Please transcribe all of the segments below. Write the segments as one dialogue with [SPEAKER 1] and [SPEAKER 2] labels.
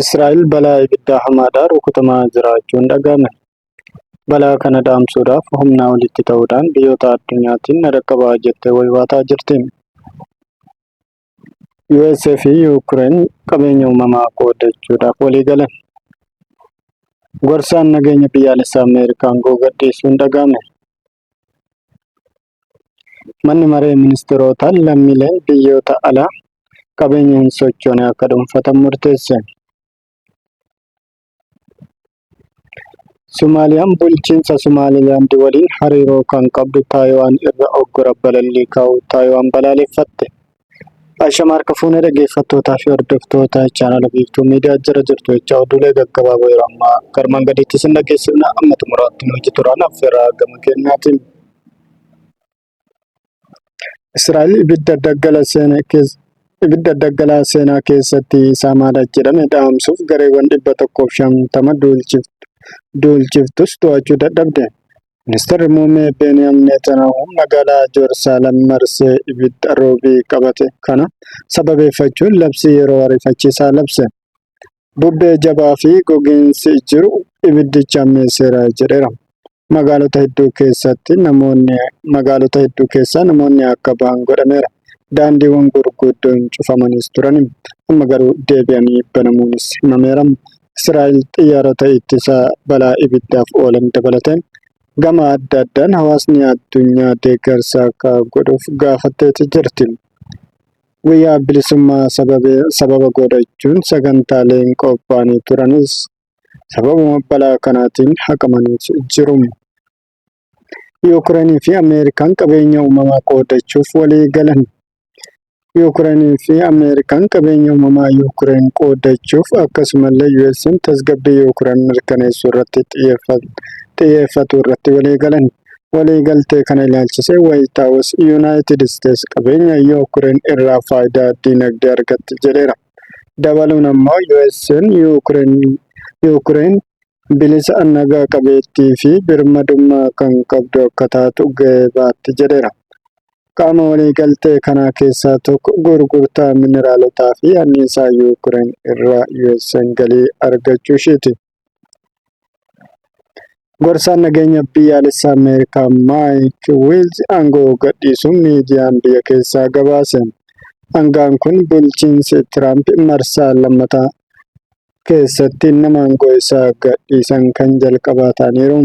[SPEAKER 1] Israa'el balaa ibiddaa hamaadhaan rukutamaa jiraachuun dhaga'ame. Balaa kana dhaamsuudhaaf humnaa walitti ta'uudhaan biyyoota addunyaatiin na dhaqqabaa jettee waywaataa jirti. USA fi Ukraine qabeenya uumamaa qoodachuudhaaf walii galan. Gorsaan nageenya biyyaalessaa Ameerikaa aangoo gadhiisuun dhaga'ame. Manni maree ministeerotaa lammiileen biyyoota alaa qabeenya hin sochoone akka dhuunfatan murteesse. Somaaliyaan bulchiinsa Somaalilaand waliin hariiroo kan qabdu Taayiwaan irra oggura balallii kaa'uu Taayiwaan balaaleffatte. Ashamaar Kafuunee dhaggeeffattootaa fi hordoftoota chaanala biiftuu miidiyaa jira jirtu jecha oduulee gaggabaaboo yeroo ammaa garmaan gadiitti sin dhageessifna amma xumuraatti nu hojii turan affeerraa gama kennaatiin. Israa'el ibidda daggalaa seenaa keessatti saamaadha jedhame dhaamsuuf gareewwan 150 duulchiftus to'achuu dadhabde. Ministeerri muummee Beeniyaamin Netanyaahuu magaalaa Jeruusaalem marsee ibidda roobii qabate kana sababeeffachuun labsii yeroo ariifachiisaa labse. Bubbee jabaa fi gogiinsi jiru ibiddicha ammeesseera jedheera. Magaalota hedduu keessaa namoonni akka bahan godhameera. Daandiiwwan gurguddoon cufamanis turan amma garuu deebi'anii banamuunis himameera. Israa'el xiyyaarota ittisaa balaa ibiddaaf oolan dabalateen gama adda addaan hawaasni addunyaa deeggarsa akka godhuuf gaafatteeti jirti. Guyyaa bilisummaa sababa godhachuun sagantaaleen qophaa'anii turanis sababuma balaa kanaatiin haqamanii jiru. Yuukireenii fi Ameerikaan qabeenya uumamaa qoodachuuf walii galan. Yuukireenii fi Ameerikaan qabeenya uumamaa Yuukireen qoodachuuf akkasumallee US'n tasgabbii Yuukireen mirkaneessuu irratti xiyyeeffatu irratti walii galan. Waliigaltee kana ilaalchisee White House United States qabeenya Yuukireen irraa faayidaa dinagdee argatti jedheera. Dabaluun ammoo US'n Yuukireen bilisa nagaa qabeettii fi birmadummaa kan qabdu akka taatu gahee baatti jedheera. Qaama waliigaltee kanaa keessaa tokko gurgurtaa mineraalotaa fi anniisaa Yuukireen irraa US'n galii argachuu isheeti. Gorsaan nageenya biyyaalessaa Ameerikaa Maayik Wiilz aangoo gadhiisuun miidiyaan biyya keessaa gabaase. Aangaan kun bulchiinsi Tiraamp marsaa lammataa keessatti nama aangoo isaa gadhiisan kan jalqabaa ta'aniiru.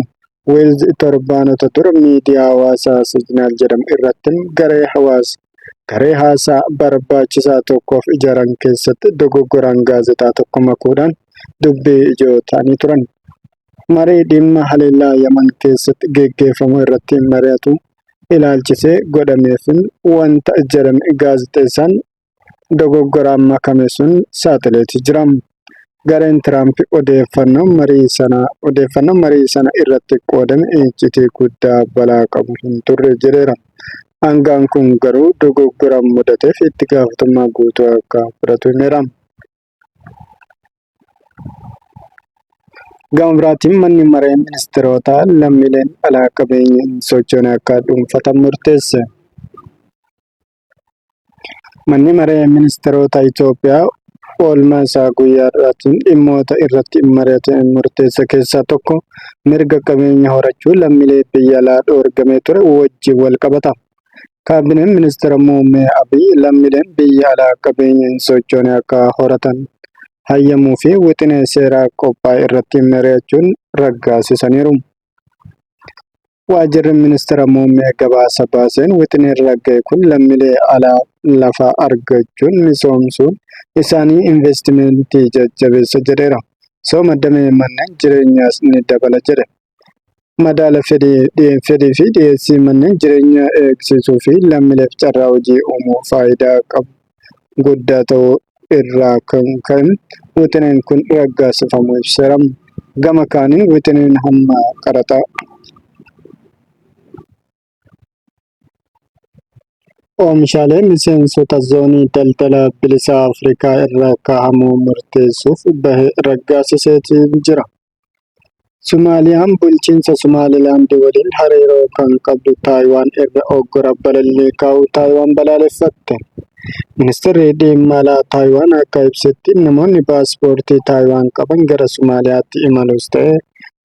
[SPEAKER 1] Wiilz torbaanota dura miidiyaa hawaasaa Siiginaal jedhamu irratti garee haasaa barbaachisaa tokkoof ijaaran keessatti dogoggoraan gaazexaa tokko makuudhaan dubbii ijoo ta'anii turan. Marii dhimma haleellaa Yaman keessatti geggeeffamu irratti mari'atu ilaalchisee godhameefin wanta jedhame gaazexeessaan dogoggoraan makame sun saaxileetii jira. Gareen Tiraamp odeeffannoo marii sana irratti qoodame iccitii guddaa balaa qabu hin turre jedheera. Aangaan kun garuu dogoggoraan mudateef itti gaafatamummaa guutuu akka fudhatu himeera. Gama biraatiin manni maree ministeerotaa lammiileen alaa qabeenya hin sochoone akka dhuunfatan murteesse. Manni maree ministeerotaa Itoophiyaa oolmaa isaa guyyaa irratti dhimmoota irratti mari'atan murteesse keessaa tokko mirga qabeenya horachuu lammiilee biyya alaa dhoorgamee ture wajjin wal qabata. Kaabineen ministeera muummee Abiy lammiileen biyya alaa qabeenya hin sochoone akka horatan hayyamuu fi wixinee seeraa qophaa'e irratti mari'achuun raggaasisaniiru. Waajjirri ministeera muummee gabaasa baaseen wixineen ragga'e kun lammiilee alaa lafa argachuun misoomsuun isaanii investimentii jajjabeessa jedheera. Sooma damee manneen jireenyaas ni dabala jedhe. Madaala fedhii fi dhiyeessii manneen jireenyaa eegsisuu fi lammiileef carraa hojii uumuu faayidaa qabu guddaa ta'uu irraa kan ka'e wixineen kun raggaasifamu ibseera. Gama kaaniin wixineen hamma qaraxa oomishaalee miseensota zoonii daldala bilisaa Afrikaa irraa kaa'amuu murteessuuf bahe raggaasiseetii jira. Somaaliyaan bulchiinsa Somaalilaand waliin hariiroo kan qabdu Taayiwaan irra oggura balallii kaa'uu Taayiwaan balaaleffatte. Ministeerri dhimma alaa Taayiwaan akka ibsetti namoonni paaspoortii Taayiwaan qaban gara Somaaliyaatti imalus ta'ee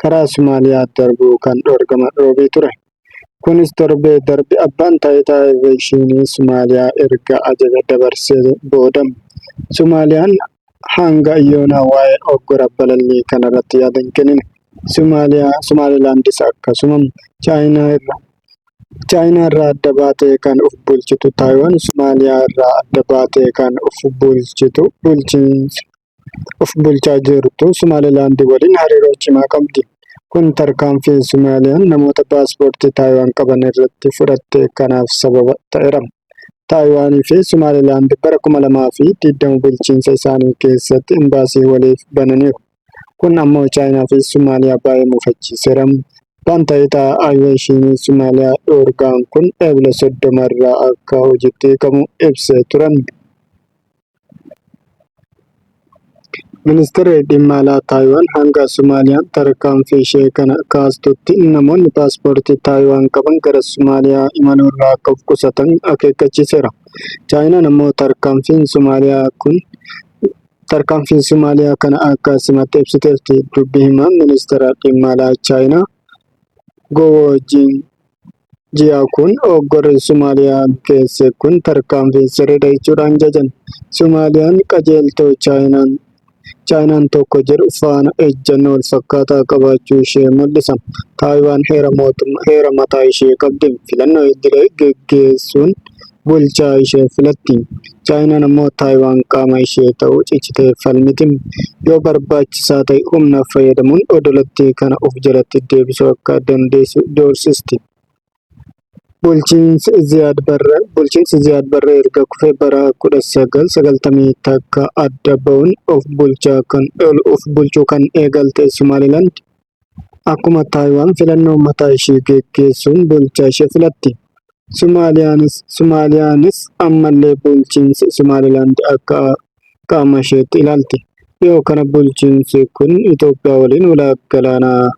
[SPEAKER 1] karaa Somaaliyaa darbuu kan dhorkamanii ture. Kunis torbee darbe abbaan taayitaa Aviyeeshinii Somaaliyaa erga ajaja dabarsee booda. Somaaliyaan hanga yoona waa'ee oggura balallii kanarratti yaada hin kennine. Somaalilaandis akkasuma Chaayinaa irraa adda baatee kan of bulchitu Taayiwaan Somaaliyaa irraa adda baatee kan of bulchaa jirtu Somaalilaand waliin hariiroo cimaa qabdi. Kun tarkaanfii Somaaliyaan namoota paaspoortii Taayiwaan qaban irratti fudhatte kanaaf sababa ta'eera. Taayiwaanii fi Somaalilaand bara 2020 bulchiinsa isaanii keessatti imbaasii waliif bananiiru. Kun ammoo Chaayinaa fi Somaaliyaa baay'ee mufachiiseera. Abbaan taayitaa Aviyeeshinii Somaaliyaa dhoorgaan kun eebila 30 irraa akka hojiitti hiikamu ibsee turan. Ministeerri dhimma alaa Taayiwaan hanga Somaaliyaan tarkaanfii ishee kana kaastutti namoonni paaspoortii Taayiwaan qaban gara Somaaliyaa imaluu irraa akka of qusatan akeekkachiiseera. Chaayinaan ammoo tarkaanfiin Somaaliyaa kana akka simatti ibsiteetti. Dubbi himaan ministeera dhimma alaa Chaayinaa Guo Jiakun oggurri Somaaliyaa keesse kun tarkaanfii sirriidha jechuudhaan jajan. Somaaliyaan qajeeltoo Chaayinaan tokko jedhu faana ejjennoo wal fakkaataa qabaachuu ishee mul'isa. Taayiwaan heera mataa ishee qabdi. Filannoo idilee geggeessuun bulchaa ishee filatti. Chaayinaan ammoo Taayiwaan qaama ishee ta'uu cichitee falmiti. Yoo barbaachisaa ta'e humna fayyadamuun odolatti kana of jalatti deebisuu akka dandeessu doorsisti. Bulchiinsi Ziyaad Barre erga kufee bara 1990 takka adda ba'uun of bulchuu kan eegalte Somaalilaand akkuma Taayiwaan filannoo mataa ishee geggeessuun bulchaa ishee filatti. Somaaliyaanis ammallee bulchiinsi Somaalilaand akka qaama isheetti ilaalti. Yoo kana bulchiinsi kun Itoophiyaa waliin walaa galaanaa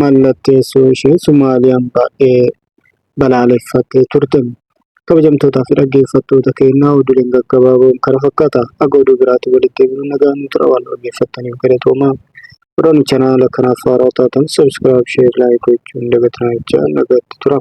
[SPEAKER 1] mallatteessuu ishee Somaaliyaan baay'ee balaaleffattee turte. Kabajamtootaa fi dhaggeeffattoota keenyaa oduuleen gaggabaaboon kana fakkaata. Akka oduu biraatti walitti deebiin nagaan tura waan dhaggeeffattaniif galatoomaa. Oduun chanaala kanaaf haaraa taatan subscribe, share, like gochuun dagatinaa jecha nagaatti tura.